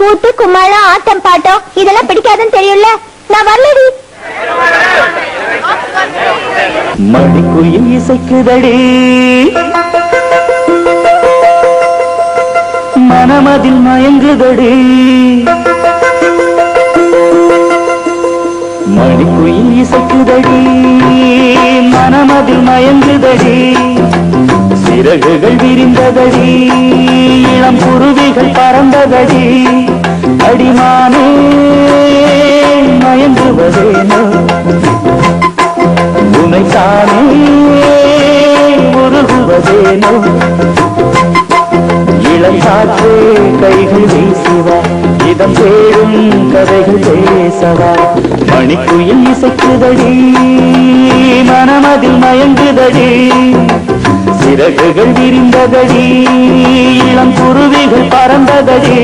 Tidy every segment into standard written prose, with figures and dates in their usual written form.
கூத்து கும்மாளம் ஆட்டம் பாட்டம் இதெல்லாம் பிடிக்காதுன்னு தெரியும்ல. நான் வரலடி. மணிக்குயில் இசைக்குதடி மனமதில் மயங்குதடி. மணிக்குயில் இசைக்குதடி மனமதில் மயங்குதடி. சிறகுகள் விரிந்ததடி இளம் குருவிகள் பறந்ததடி. அடிமானே மயங்குவதேனோ உனைத்தானே உருகுவதேனோ. இளங்காற்றே கைகள் வீசுவா இதம் தேடும் கதைகள் பேசவா. மணிக்குயில் இசைக்குதடி மனமதில் மயங்குதடி. சிறகுகள் விரிந்ததடி இளம் குருவிகள் பறந்ததடி.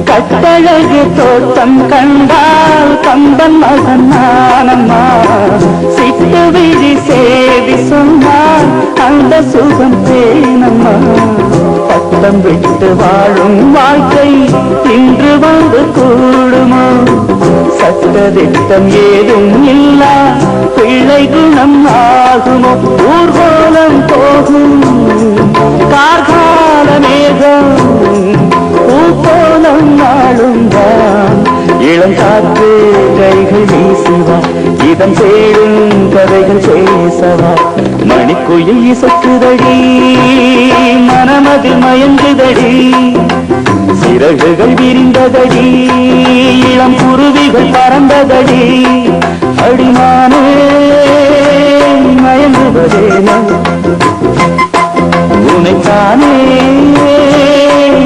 கட்டழகு தோட்டம் கண்டால் கம்பன் மகன் நானம்மா. சிட்டு விழி சேதி சொன்னால் அந்த சுகம் தேனம்மா. பட்டம் விட்டு வாழும் வாழ்க்கை இன்று வந்து கூடுமோ. சட்டதிட்டம் ஏதும் இல்ல பிள்ளை குணம் ஆகுமோ. ஊர்கோலம் போகும் கார்கால மேகம் பூக்கோலம் நாளுந்தான். இளங்காற்று கைகள் வீசுவா இதம் தேடும் கதைகள் பேசவா. மணிக்குயில் இசைக்குதடி மனமதில் மயங்குதடி. சிறகுகள் விரிந்ததடி இளம் குருவிகள் பறந்ததடி. அடிமானே மயங்குவதேனோ உனைத்தானே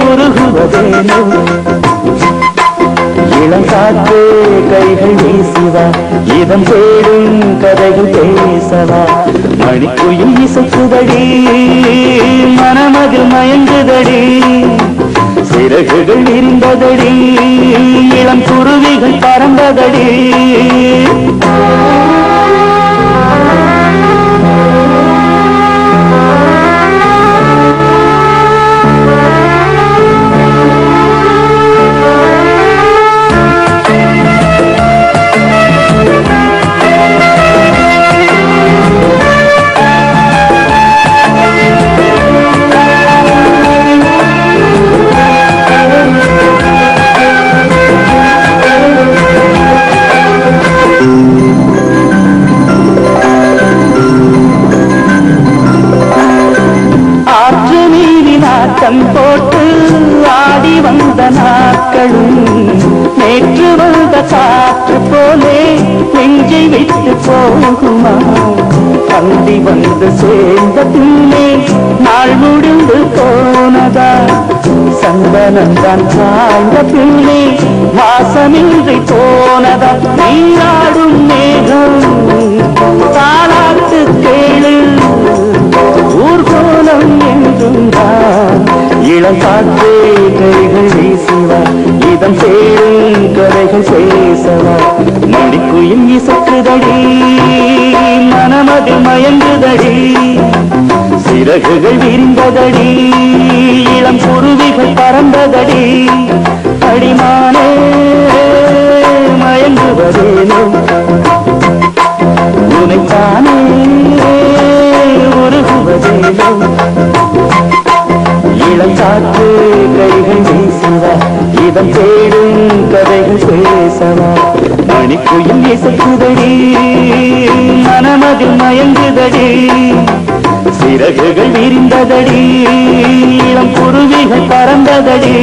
உருகுவதேனோ. இளங்காற்றே கைகள் வீசுவா இதம் தேடும் கதைகள் பேசவா. மணிக்குயில் இசைக்குதடி மனமதில் மயங்குதடி. சிறகுகள் விரிந்ததடி இளம் குருவிகள் பறந்ததடி. ஆட்டம் போட்டு ஆடி வந்த நாட்களும் நேற்று வந்த காற்று போலே நெஞ்சை விட்டு போகுமா. அந்தி வந்து சேர்ந்த பின்னே நாள் முடிந்து போனதா. சந்தனந்தான் சாய்ந்த பின்னே வாசமின்றி போனதா. நீராடும் மேகம் தாலாட்டு கேளு ஊர்கோலம் என்றும்தான். இளங்காற்றே கைகள் வீசுவா இதம் தேடும் கதைகள் பேசவா. மணிக்குயில் இசைக்குதடி மனமதில் மயங்குதடி. சிறகுகள் விரிந்ததடி இளம் குருவிகள் பறந்ததடி. அடிமானே மயங்குவதேனோ உனைத்தானே உருகுவதேனோ. இளங்காற்று கைகள் வீசுவா இதம் தேடும் கதைகள் பேசவா. மணிக்குயில் இசைக்குதடி மனமதில் மயங்குதடி. சிறகுகள் விரிந்ததடி இளம் குருவிகள் பறந்ததடி.